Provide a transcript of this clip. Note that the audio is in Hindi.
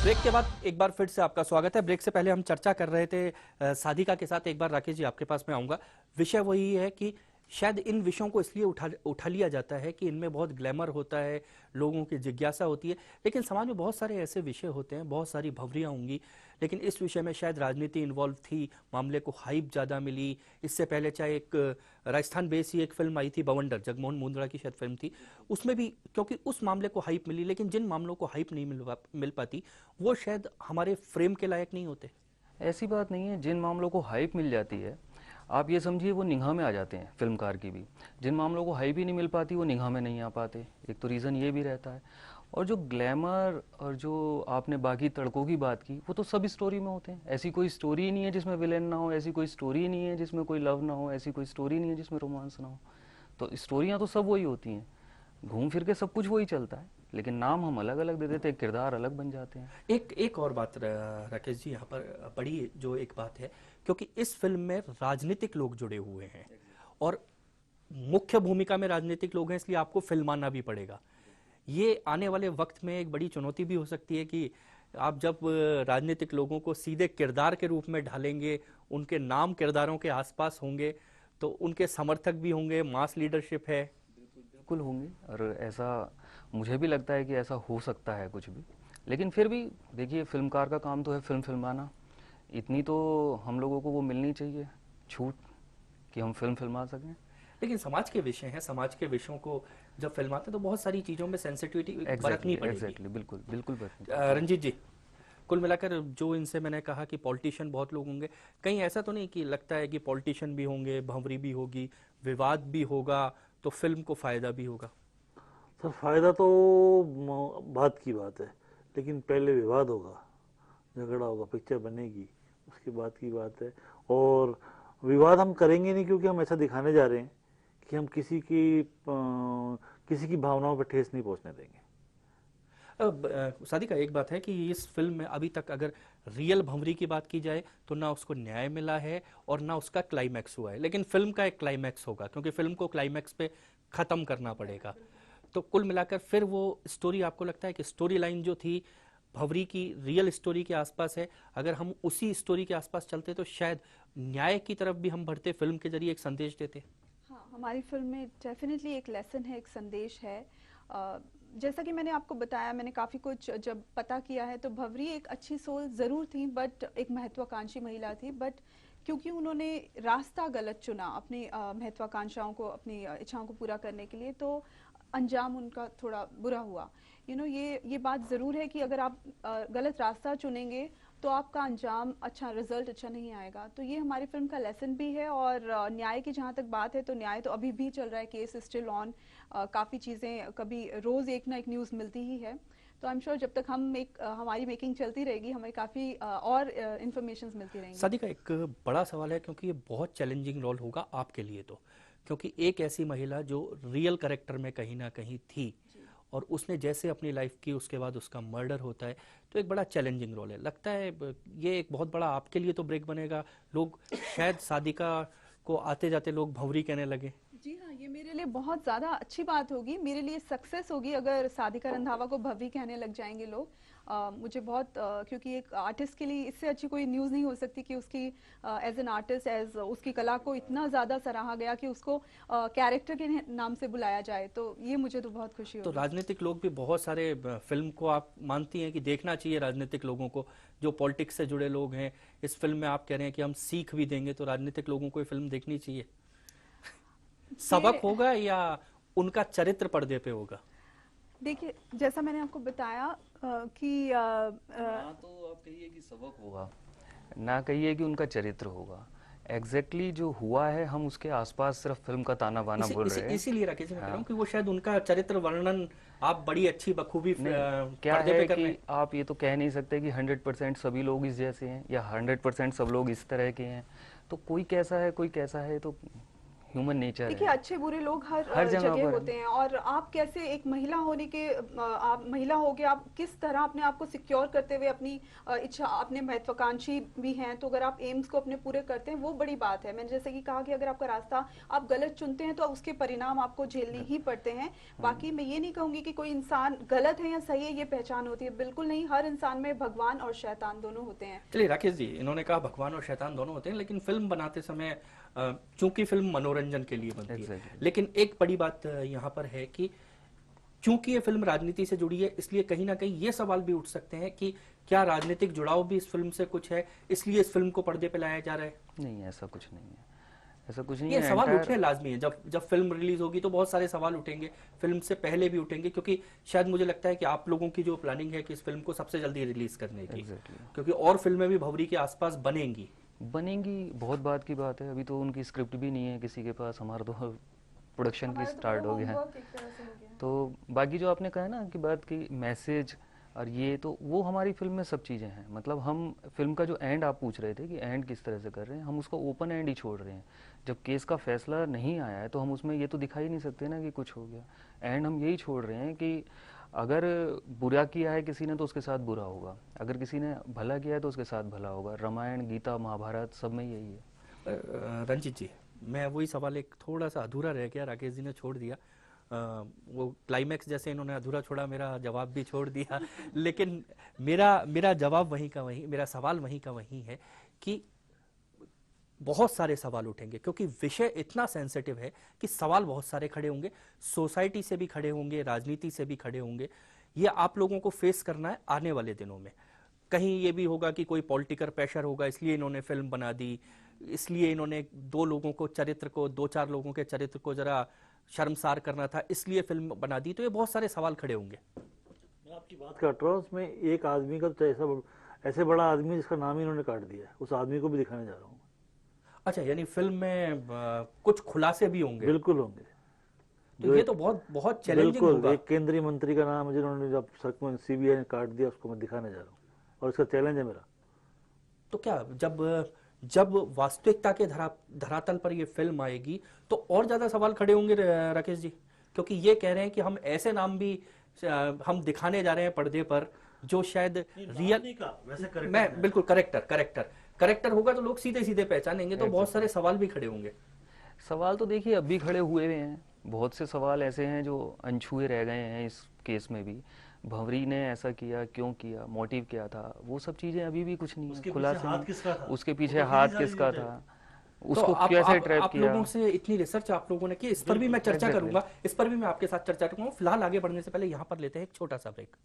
ब्रेक के बाद एक बार फिर से आपका स्वागत है। ब्रेक से पहले हम चर्चा कर रहे थे साधिका के साथ। एक बार राकेश जी आपके पास मैं आऊंगा। विषय वही है कि शायद इन विषयों को इसलिए उठा लिया जाता है कि इनमें बहुत ग्लैमर होता है, लोगों की जिज्ञासा होती है, लेकिन समाज में बहुत सारे ऐसे विषय होते हैं, बहुत सारी भंवरियां होंगी, लेकिन इस विषय में शायद राजनीति इन्वॉल्व थी, मामले को हाइप ज़्यादा मिली। इससे पहले चाहे एक राजस्थान बेस ही एक फिल्म आई थी बवंडर, जगमोहन मुंद्रा की शायद फिल्म थी, उसमें भी क्योंकि उस मामले को हाइप मिली, लेकिन जिन मामलों को हाइप नहीं मिल पाती वो शायद हमारे फ्रेम के लायक नहीं होते। ऐसी बात नहीं है। जिन मामलों को हाइप मिल जाती है, आप ये समझिए वो निगाह में आ जाते हैं फिल्मकार की भी। जिन मामलों को हाइप ही नहीं मिल पाती वो निगाह में नहीं आ पाते। एक तो रीज़न ये भी रहता है। और जो ग्लैमर और जो आपने बाकी तड़कों की बात की, वो तो सब स्टोरी में होते हैं। ऐसी कोई स्टोरी ही नहीं है जिसमें विलेन ना हो, ऐसी कोई स्टोरी ही नहीं है जिसमें कोई लव ना हो, ऐसी कोई स्टोरी नहीं है जिसमें रोमांस ना हो। तो स्टोरियाँ तो सब वही होती हैं, घूम फिर के सब कुछ वही चलता है, लेकिन नाम हम अलग अलग दे देते हैं, किरदार अलग बन जाते हैं। एक एक और बात राकेश जी, यहाँ पर बड़ी जो एक बात है, क्योंकि इस फिल्म में राजनीतिक लोग जुड़े हुए हैं और मुख्य भूमिका में राजनीतिक लोग हैं, इसलिए आपको फिल्माना भी पड़ेगा। ये आने वाले वक्त में एक बड़ी चुनौती भी हो सकती है कि आप जब राजनीतिक लोगों को सीधे किरदार के रूप में ढालेंगे, उनके नाम किरदारों के आसपास होंगे, तो उनके समर्थक भी होंगे, मास लीडरशिप है। बिल्कुल होंगे, और ऐसा मुझे भी लगता है कि ऐसा हो सकता है कुछ भी। लेकिन फिर भी देखिए, फिल्मकार का काम तो है फिल्माना। इतनी तो हम लोगों को वो मिलनी चाहिए छूट कि हम फिल्मा सकें। लेकिन समाज के विषय हैं, समाज के विषयों को जब फिल्माते हैं तो बहुत सारी चीज़ों में सेंसिटिविटी बरतनी पड़ेगी। एग्जैक्टली, बिल्कुल बिल्कुल बरतनी पड़ेगी। रंजीत जी, कुल मिलाकर जो इनसे मैंने कहा कि पॉलिटिशियन बहुत लोग होंगे, कहीं ऐसा तो नहीं कि लगता है कि पॉलिटिशियन भी होंगे, भंवरी भी होगी, विवाद भी होगा, तो फिल्म को फायदा भी होगा? सर फायदा तो बात की बात है, लेकिन पहले विवाद होगा, झगड़ा होगा, पिक्चर बनेगी, उसके बाद की बात है। और विवाद हम करेंगे नहीं, क्योंकि हम ऐसा दिखाने जा रहे हैं कि हम किसी की भावनाओं पर ठेस नहीं पहुंचने देंगे। अब सादिका, एक बात है कि इस फिल्म में अभी तक अगर रियल भंवरी की बात की जाए तो ना उसको न्याय मिला है और ना उसका क्लाइमैक्स हुआ है, लेकिन फिल्म का एक क्लाइमैक्स होगा क्योंकि फिल्म को क्लाइमैक्स पे खत्म करना पड़ेगा। तो कुल मिलाकर फिर वो स्टोरी, आपको लगता है कि स्टोरी लाइन जो थी भंवरी की रियल स्टोरी के आसपास है, अगर हम उसी स्टोरी के आसपास चलते तो शायद न्याय की तरफ भी हम बढ़ते, फिल्म के जरिए एक संदेश देते? हाँ, हमारी फिल्म में डेफिनेटली एक लेसन है, एक संदेश है। जैसा कि मैंने आपको बताया, मैंने काफ़ी कुछ जब पता किया है, तो भंवरी एक अच्छी सोल ज़रूर थी, बट एक महत्वाकांक्षी महिला थी। बट क्योंकि उन्होंने रास्ता गलत चुना अपनी महत्वाकांक्षाओं को, अपनी इच्छाओं को पूरा करने के लिए, तो अंजाम उनका थोड़ा बुरा हुआ। ये बात ज़रूर है कि अगर आप गलत रास्ता चुनेंगे तो आपका अंजाम अच्छा, रिजल्ट अच्छा नहीं आएगा। तो ये हमारी फिल्म का लेसन भी है। और न्याय की जहाँ तक बात है, तो न्याय तो अभी भी चल रहा है, केस स्टिल ऑन। काफ़ी चीज़ें, कभी रोज़ एक ना एक न्यूज़ मिलती ही है। तो आई एम श्योर जब तक हमारी मेकिंग चलती रहेगी, हमें काफ़ी और इन्फॉर्मेशन मिलती रहेंगी। सादिका, एक बड़ा सवाल है क्योंकि ये बहुत चैलेंजिंग रोल होगा आपके लिए, तो क्योंकि एक ऐसी महिला जो रियल कैरेक्टर में कहीं ना कहीं थी और उसने जैसे अपनी लाइफ की, उसके बाद उसका मर्डर होता है, तो एक बड़ा चैलेंजिंग रोल है। लगता है ये एक बहुत बड़ा आपके लिए तो ब्रेक बनेगा, लोग शायद सादिका को आते जाते लोग भंवरी कहने लगे। जी हाँ, ये मेरे लिए बहुत ज़्यादा अच्छी बात होगी, मेरे लिए सक्सेस होगी अगर सादिका रंधावा को भंवरी कहने लग जाएंगे लोग। मुझे बहुत क्योंकि एक आर्टिस्ट के लिए इससे अच्छी कोई न्यूज़ नहीं हो सकती कि उसकी एज एन आर्टिस्ट, एज उसकी कला को इतना ज़्यादा सराहा गया कि उसको कैरेक्टर के नाम से बुलाया जाए। तो ये मुझे तो बहुत खुशी तो होगी। राजनीतिक लोग भी बहुत सारे फिल्म को आप मानती हैं कि देखना चाहिए राजनीतिक लोगों को, जो पॉलिटिक्स से जुड़े लोग हैं? इस फिल्म में आप कह रहे हैं कि हम सीख भी देंगे, तो राजनीतिक लोगों को ये फिल्म देखनी चाहिए? सबक होगा या उनका चरित्र पर्दे पे होगा? देखिए, जैसा मैंने आपको बताया कि ना तो आप कहिए कि सबक होगा, ना कहिए कि उनका चरित्र होगा। एग्जैक्टली जो हुआ है, हम उसके आसपास सिर्फ फिल्म का ताना बाना बोल रहे हैं। इसीलिए राकेश मैं कह रहा हूँ कि वो शायद उनका चरित्र वर्णन आप बड़ी अच्छी बखूबी क्या पर्दे है पे कर रहे कि हैं। आप ये तो कह नहीं सकते कि 100% सभी लोग इस जैसे हैं या 100% सब लोग इस तरह के हैं। तो कोई कैसा है, कोई कैसा है, तो ह्यूमन नेचर देखिए है। अच्छे बुरे लोग हर हर जगह जगह पर होते हैं, और आप कैसे एक महिला होने के आप महिला होके आप किस तरह अपने आप को सिक्योर करते हुए अपनी इच्छा, अपने महत्वाकांक्षी भी हैं, तो अगर आप एम्स को अपने पूरे करते हैं वो बड़ी बात है। मैंने जैसे कि कहा कि अगर आपका रास्ता आप गलत चुनते हैं तो उसके परिणाम आपको झेलने ही पड़ते हैं। बाकी मैं ये नहीं कहूंगी कि कोई इंसान गलत है या सही है ये पहचान होती है, बिल्कुल नहीं। हर इंसान में भगवान और शैतान दोनों होते हैं। चलिए राकेश जी, इन्होंने कहा भगवान और शैतान दोनों होते हैं, लेकिन फिल्म बनाते समय चूंकि फिल्म मनोरंजन के लिए बनती है, Exactly. लेकिन एक बड़ी बात यहाँ पर है कि चूंकि ये फिल्म राजनीति से जुड़ी है, इसलिए कहीं ना कहीं ये सवाल भी उठ सकते हैं कि क्या राजनीतिक जुड़ाव भी इस फिल्म से कुछ है, इसलिए इस फिल्म को पर्दे पे लाया जा रहा है। नहीं, ऐसा कुछ नहीं है, ऐसा कुछ नहीं ये है। सवाल entire- उठने लाजमी है। जब जब फिल्म रिलीज होगी तो बहुत सारे सवाल उठेंगे, फिल्म से पहले भी उठेंगे, क्योंकि शायद मुझे लगता है कि आप लोगों की जो प्लानिंग है कि इस फिल्म को सबसे जल्दी रिलीज करने की, Exactly. क्योंकि और फिल्में भी भवरी के आसपास बनेंगी। बनेंगी, बहुत बात की बात है। अभी तो उनकी स्क्रिप्ट भी नहीं है किसी के पास, हमारा तो प्रोडक्शन की स्टार्ट हो गया है। तो बाकी जो आपने कहा ना कि बात की मैसेज और ये, तो वो हमारी फिल्म में सब चीज़ें हैं। मतलब हम फिल्म का जो एंड आप पूछ रहे थे कि एंड किस तरह से कर रहे हैं, हम उसका ओपन एंड ही छोड़ रहे हैं। जब केस का फैसला नहीं आया है तो हम उसमें ये तो दिखा ही नहीं सकते ना कि कुछ हो गया। एंड हम यही छोड़ रहे हैं कि अगर बुरा किया है किसी ने तो उसके साथ बुरा होगा, अगर किसी ने भला किया है तो उसके साथ भला होगा। रामायण, गीता, महाभारत सब में यही है। रंजीत जी, मैं वही सवाल एक थोड़ा सा अधूरा रह गया, राकेश जी ने छोड़ दिया। वो क्लाइमैक्स जैसे इन्होंने अधूरा छोड़ा, मेरा जवाब भी छोड़ दिया। लेकिन मेरा मेरा जवाब वहीं का वहीं, मेरा सवाल वहीं का वहीं है कि बहुत सारे सवाल उठेंगे, क्योंकि विषय इतना सेंसिटिव है कि सवाल बहुत सारे खड़े होंगे, सोसाइटी से भी खड़े होंगे, राजनीति से भी खड़े होंगे। ये आप लोगों को फेस करना है आने वाले दिनों में। कहीं ये भी होगा कि कोई पॉलिटिकल प्रेशर होगा, इसलिए इन्होंने फिल्म बना दी, इसलिए इन्होंने दो लोगों को चरित्र को, दो चार लोगों के चरित्र को जरा शर्मसार करना था, इसलिए फिल्म बना दी। तो ये बहुत सारे सवाल खड़े होंगे। मैं आपकी बात कर रहा हूँ, उसमें एक आदमी का तो ऐसे बड़ा आदमी जिसका नाम ही इन्होंने काट दिया है, उस आदमी को भी दिखाने जा रहा हूँ। अच्छा, यानी फिल्म में कुछ खुलासे भी होंगे। बिल्कुल होंगे। तो ये तो बहुत बहुत चैलेंजिंग बिल्कुल, होगा। एक केंद्रीय मंत्री का नाम है जिन्होंने जब सीबीआई ने काट दिया, उसको मैं दिखाने जा रहा हूँ, और इसका चैलेंज है मेरा। तो क्या जब वास्तविकता के धरातल पर ये फिल्म आएगी तो और ज्यादा सवाल खड़े होंगे राकेश जी, क्योंकि ये कह रहे हैं कि हम ऐसे नाम भी हम दिखाने जा रहे हैं पर्दे पर जो शायद रियल, मैं बिल्कुल करेक्टर होगा तो लोग सीधे सीधे पहचानेंगे। तो बहुत सारे सवाल भी खड़े होंगे। सवाल तो देखिए अब भी खड़े हुए हैं, बहुत से सवाल ऐसे हैं जो अनछुए रह गए हैं इस केस में भी। भंवरी ने ऐसा किया, क्यों किया, मोटिव क्या था, वो सब चीजें अभी भी कुछ नहीं है, खुलासे नहीं। उसके पीछे हाथ किसका था, उसको कैसे ट्रैप आप किया। लोगों से इतनी रिसर्च आप लोगों ने की, इस पर भी मैं चर्चा करूंगा, इस पर भी मैं आपके साथ चर्चा करूंगा। फिलहाल आगे बढ़ने से पहले यहाँ पर लेते हैं एक छोटा सा ब्रेक।